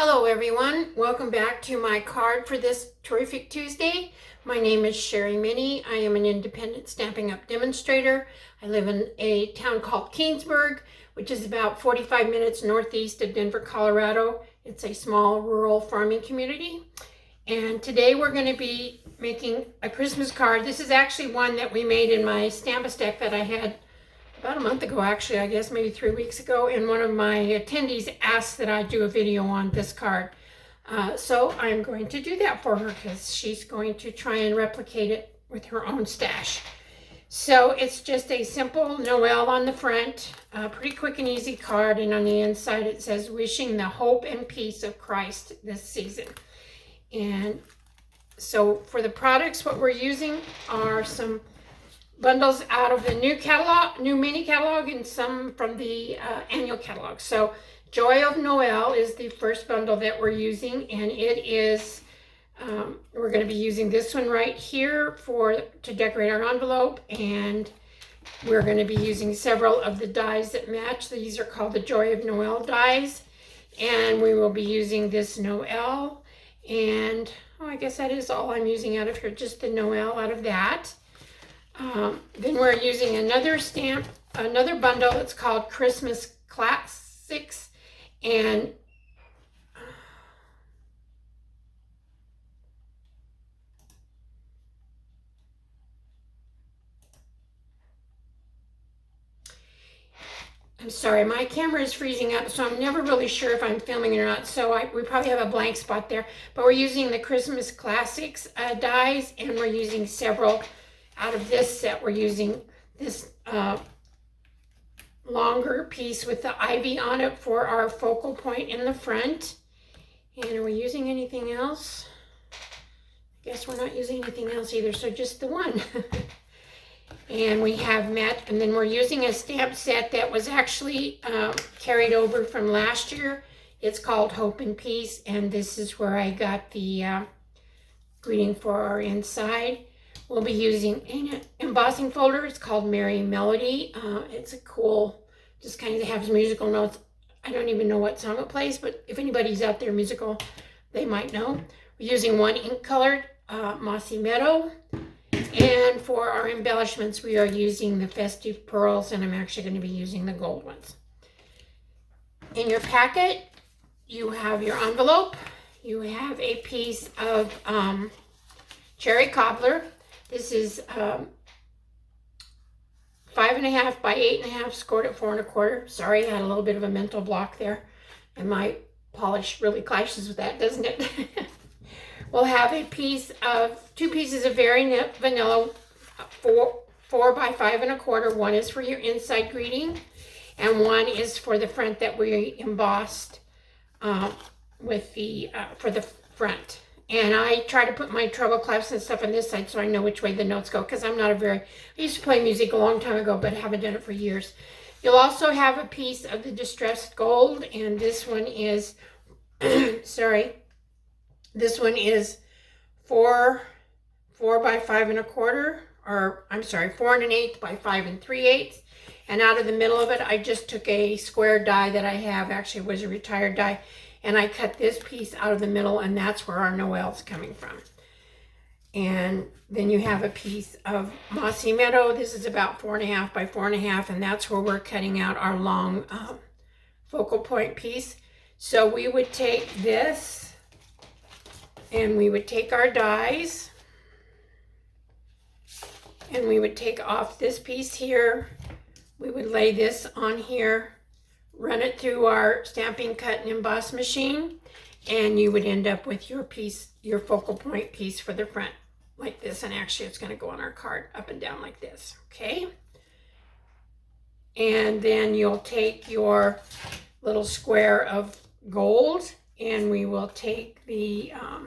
Hello everyone, welcome back to my card for this terrific Tuesday. My name is Sherry Minnie. I am an independent Stampin' Up! Demonstrator. I live in a town called Keensburg, which is about 45 minutes northeast of Denver, Colorado. It's a small rural farming community. And today we're going to be making a Christmas card. This is actually one that we made in my Stamp-a-Stack that I had about a month ago, actually, I guess maybe 3 weeks ago, and one of my attendees asked that I do a video on this card. So I'm going to do that for her because she's going to try and replicate it with her own stash. So it's just a simple Noel on the front, a pretty quick and easy card, and on the inside it says, wishing the hope and peace of Christ this season. And so for the products, what we're using are some bundles out of the new mini catalog and some from the annual catalog. So Joy of Noel is the first bundle that we're using, and it is we're going to be using this one right here to decorate our envelope, and we're going to be using several of the dies that match. These are called the Joy of Noel dies, and we will be using this Noel, and I guess that is all I'm using out of here, just the Noel out of that. Then we're using another bundle that's called Christmas Classics, and I'm sorry, my camera is freezing up, so I'm never really sure if I'm filming or not, so we probably have a blank spot there, but we're using the Christmas Classics dies, and we're using several out of this set. We're using this longer piece with the ivy on it for our focal point in the front. And are we using anything else? I guess we're not using anything else either, so just the one. And we have and then we're using a stamp set that was actually carried over from last year. It's called Hope and Peace, and this is where I got the greeting for our inside. We'll be using an embossing folder. It's called Merry Melody. It's a cool, just kind of has musical notes. I don't even know what song it plays, but if anybody's out there musical, they might know. We're using one ink colored Mossy Meadow. And for our embellishments, we are using the Festive Pearls, and I'm actually going to be using the gold ones. In your packet, you have your envelope. You have a piece of cherry cobbler. This is 5.5 by 8.5, scored at 4 1/4. Sorry, I had a little bit of a mental block there, and my polish really clashes with that, doesn't it? We'll have two pieces of very vanilla, 4 by 5 1/4. One is for your inside greeting, and one is for the front that we embossed with for the front. And I try to put my treble clefs and stuff on this side so I know which way the notes go, because I used to play music a long time ago, but haven't done it for years. You'll also have a piece of the distressed gold, and this one is, sorry, this one is 4 by 5 1/4, or I'm sorry, 4 1/8 by 5 3/8. And out of the middle of it, I just took a square die that I have, actually was a retired die, and I cut this piece out of the middle, and that's where our Noel's coming from. And then you have a piece of Mossy Meadow. This is about 4.5 by 4.5, and that's where we're cutting out our long focal point piece. So we would take this, and we would take our dies, and we would take off this piece here. We would lay this on here, run it through our stamping, cut, and emboss machine, and you would end up with your piece, your focal point piece for the front, like this. And actually it's going to go on our card up and down like this, okay? And then you'll take your little square of gold, and we will take the, let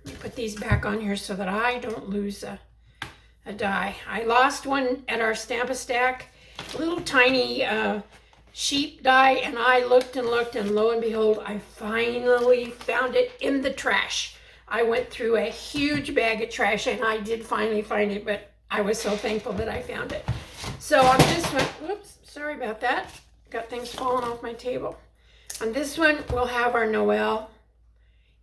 me put these back on here so that I don't lose a die. I lost one at our Stamp-a-Stack, a little tiny sheep die, and I looked and looked, and lo and behold, I finally found it in the trash. I went through a huge bag of trash, and I did finally find it, but I was so thankful that I found it. So on this one, whoops, sorry about that. Got things falling off my table. On this one, we'll have our Noel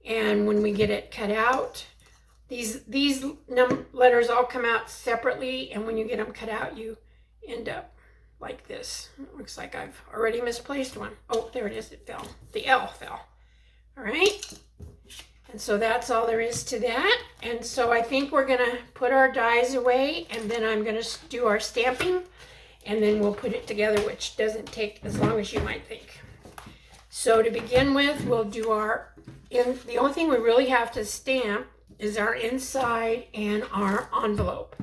And when we get it cut out, these letters all come out separately, and when you get them cut out, you end up like this. It looks like I've already misplaced one. Oh, there it is. It fell. The L fell. All right. And so that's all there is to that. And so I think we're going to put our dies away, and then I'm going to do our stamping, and then we'll put it together, which doesn't take as long as you might think. So to begin with, we'll do the only thing we really have to stamp is our inside and our envelope.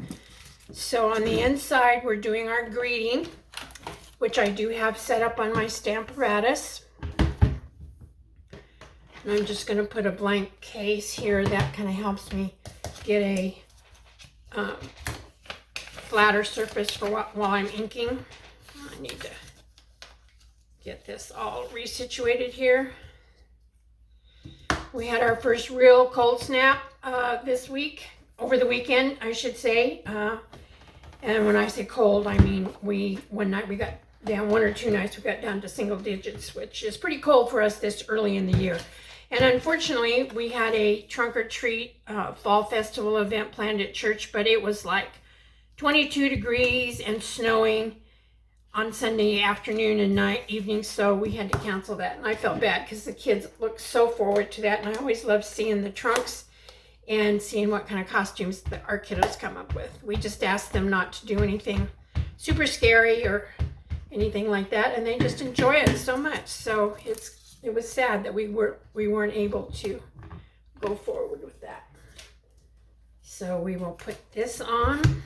So on the inside, we're doing our greeting, which I do have set up on my stamp-a-stack. And I'm just going to put a blank case here. That kind of helps me get a flatter surface for while I'm inking. I need to get this all resituated here. We had our first real cold snap this week, over the weekend, I should say. And when I say cold, I mean one night we got down, 1 or 2 nights we got down to single digits, which is pretty cold for us this early in the year. And unfortunately, we had a trunk or treat fall festival event planned at church, but it was like 22 degrees and snowing on Sunday afternoon and evening, so we had to cancel that. And I felt bad because the kids looked so forward to that, and I always love seeing the trunks and seeing what kind of costumes that our kiddos come up with. We just asked them not to do anything super scary or anything like that, and they just enjoy it so much. So it was sad that we weren't able to go forward with that. So we will put this on.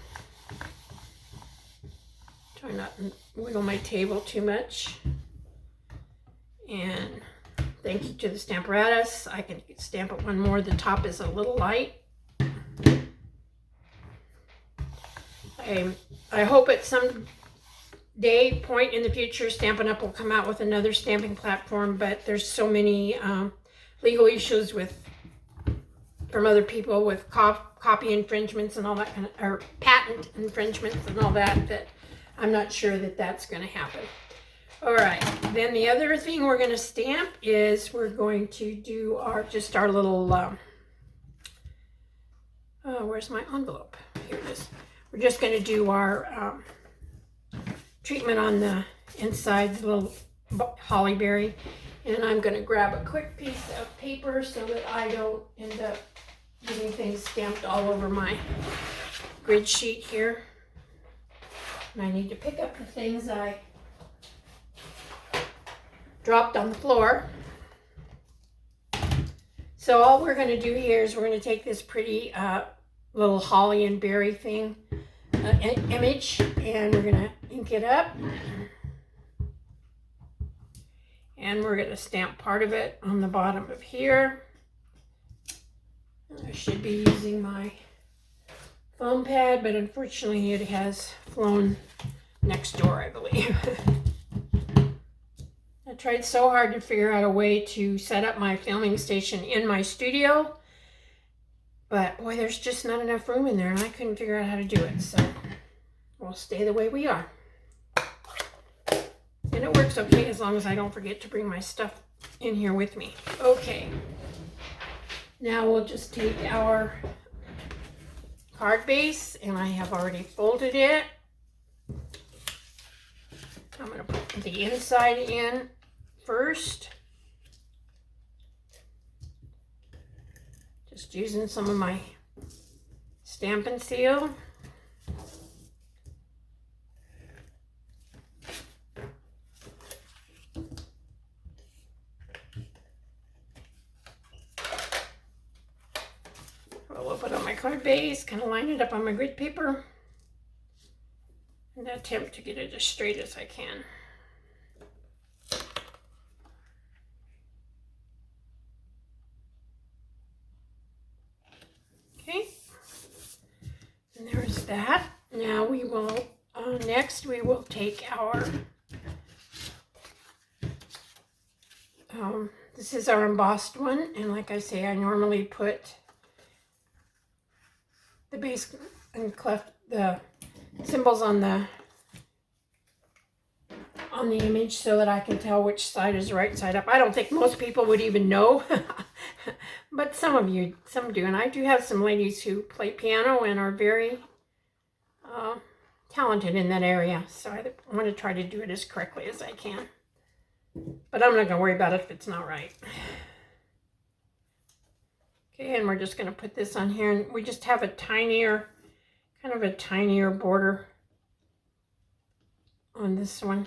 Try not to wiggle my table too much. And thank you to the Stamp-a-Stack. I can stamp it one more. The top is a little light. I hope at some point in the future, Stampin' Up! Will come out with another stamping platform, but there's so many legal issues from other people with copy infringements and all that kind of, or patent infringements and all that, that I'm not sure that that's going to happen. All right, then the other thing we're going to stamp is we're going to do our little, where's my envelope? Here it is. We're just going to do our treatment on the inside, the little holly berry. And I'm going to grab a quick piece of paper so that I don't end up getting things stamped all over my grid sheet here. And I need to pick up the things I dropped on the floor. So all we're going to do here is we're going to take this pretty little holly and berry thing, image, and we're going to ink it up. And we're going to stamp part of it on the bottom of here. I should be using my foam pad, but unfortunately it has flown next door, I believe. I tried so hard to figure out a way to set up my filming station in my studio, but boy, there's just not enough room in there, and I couldn't figure out how to do it, so we'll stay the way we are. And it works okay as long as I don't forget to bring my stuff in here with me. Okay, now we'll just take our card base, and I have already folded it. I'm going to put the inside in first. Just using some of my Stampin' Seal. Roll up it on my card base, kind of line it up on my grid paper, and attempt to get it as straight as I can. Okay, and there's that. Now we will, next we will take our, this is our embossed one, and like I say, I normally put the base and cleft the symbols on the on the image so that I can tell which side is right side up. I don't think most people would even know, but some do. And I do have some ladies who play piano and are very talented in that area. So I want to try to do it as correctly as I can. But I'm not going to worry about it if it's not right. Okay, and we're just going to put this on here. And we just have a tinier, kind of a tinier border on this one.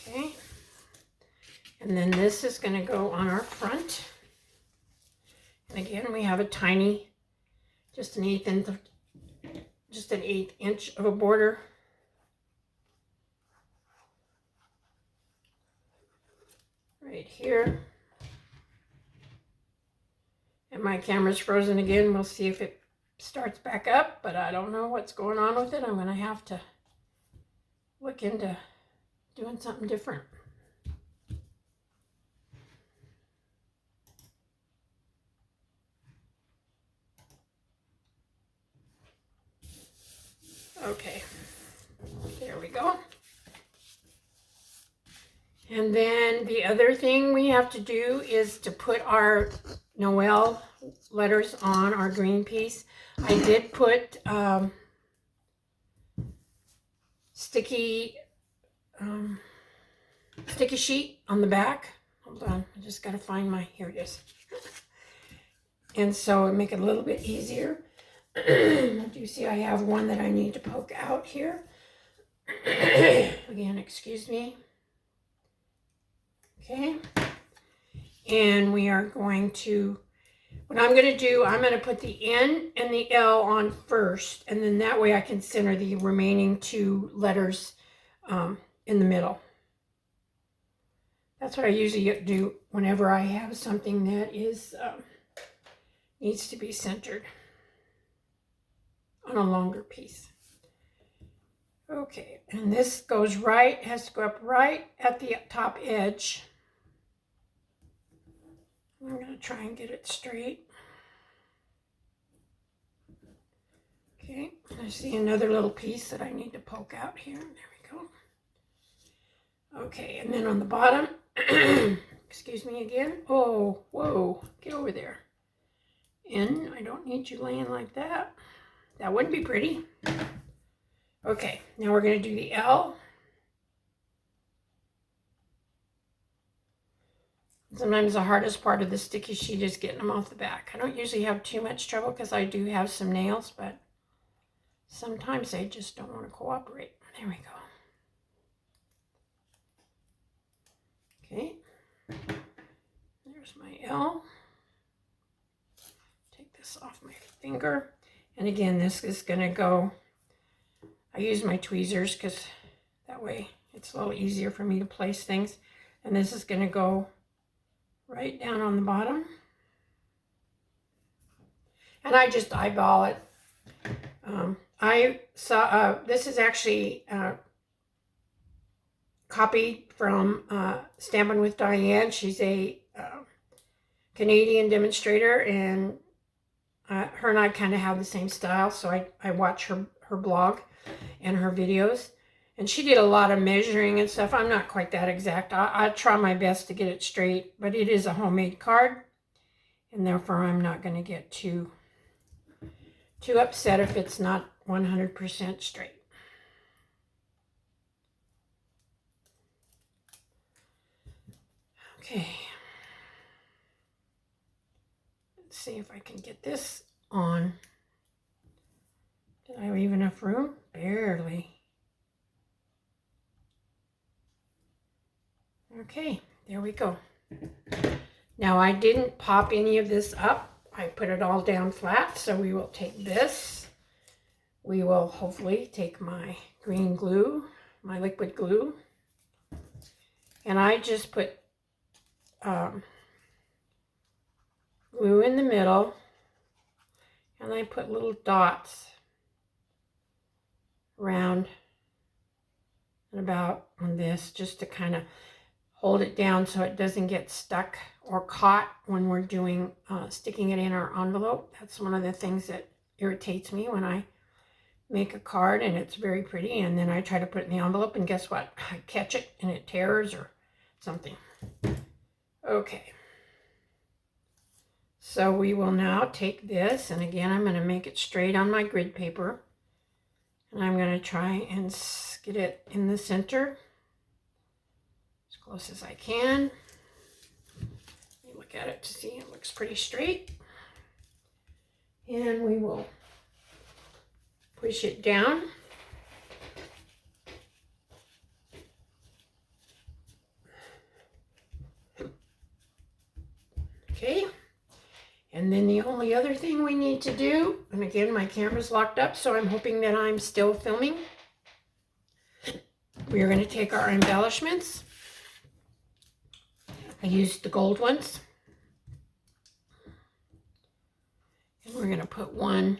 Okay, and then this is going to go on our front. And again, we have a tiny, just an 1/8 inch of a border. Right here. And my camera's frozen again. We'll see if it starts back up, but I don't know what's going on with it. I'm going to have to look into doing something different. Okay, there we go. And then the other thing we have to do is to put our Noel letters on our green piece. I did put sticky sheet on the back. Hold on, I just got to find my, here it is. And so it make it a little bit easier. Do you see I have one that I need to poke out here? Again, excuse me. Okay. And we are going to, what I'm going to do, I'm going to put the N and the L on first. And then that way I can center the remaining 2 letters in the middle. That's what I usually do whenever I have something that is needs to be centered on a longer piece. Okay, and this goes right, has to go up right at the top edge. I'm going to try and get it straight. Okay, I see another little piece that I need to poke out here. There we go. Okay, and then on the bottom, excuse me again. Oh, whoa, get over there. And I don't need you laying like that. That wouldn't be pretty. Okay, now we're going to do the L. Sometimes the hardest part of the sticky sheet is getting them off the back. I don't usually have too much trouble because I do have some nails, but sometimes they just don't want to cooperate. There we go. Okay, there's my L. Take this off my finger. And again, this is going to go, I use my tweezers because that way it's a little easier for me to place things. And this is going to go right down on the bottom. And I just eyeball it. I saw, this is actually copied from Stampin' with Diane. She's a Canadian demonstrator, and her and I kind of have the same style, so I watch her blog and her videos. And she did a lot of measuring and stuff. I'm not quite that exact. I try my best to get it straight, but it is a homemade card, and therefore I'm not going to get too upset if it's not 100% straight. Okay. Let's see if I can get this on. Did I leave enough room? Barely. Okay, there we go. Now I didn't pop any of this up. I put it all down flat, so we will take this. We will hopefully take my green glue, my liquid glue, and I just put glue in the middle, and I put little dots around and about on this just to kind of hold it down so it doesn't get stuck or caught when we're doing sticking it in our envelope. That's one of the things that irritates me when I make a card, and it's very pretty, and then I try to put it in the envelope, and guess what? I catch it and it tears or something. Okay. So we will now take this, and again, I'm going to make it straight on my grid paper. And I'm going to try and get it in the center as close as I can. Let me look at it to see it looks pretty straight. And we will push it down. Okay. And then the only other thing we need to do, and again, my camera's locked up, so I'm hoping that I'm still filming. We are going to take our embellishments. I used the gold ones. And we're going to put one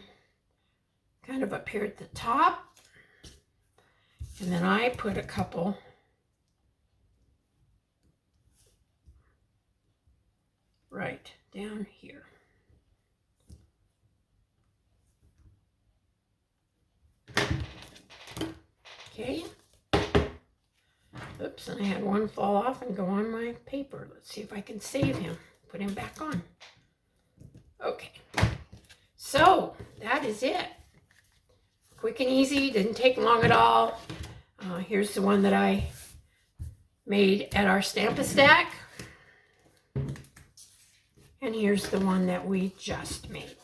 kind of up here at the top. And then I put a couple right down here. Okay. Oops, and I had one fall off and go on my paper. Let's see if I can save him. Put him back on. Okay. So, that is it. Quick and easy. Didn't take long at all. Here's the one that I made at our Stamp-a-Stack. And here's the one that we just made.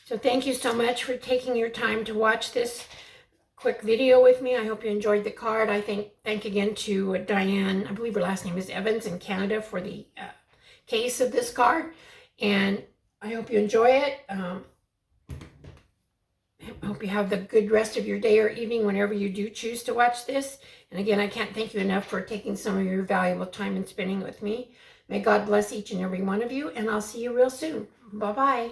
So thank you so much for taking your time to watch this quick video with me. I hope you enjoyed the card. I thank again to Diane, I believe her last name is Evans in Canada, for the case of this card. And I hope you enjoy it. I hope you have the good rest of your day or evening whenever you do choose to watch this. And again, I can't thank you enough for taking some of your valuable time and spending with me. May God bless each and every one of you, and I'll see you real soon. Bye-bye.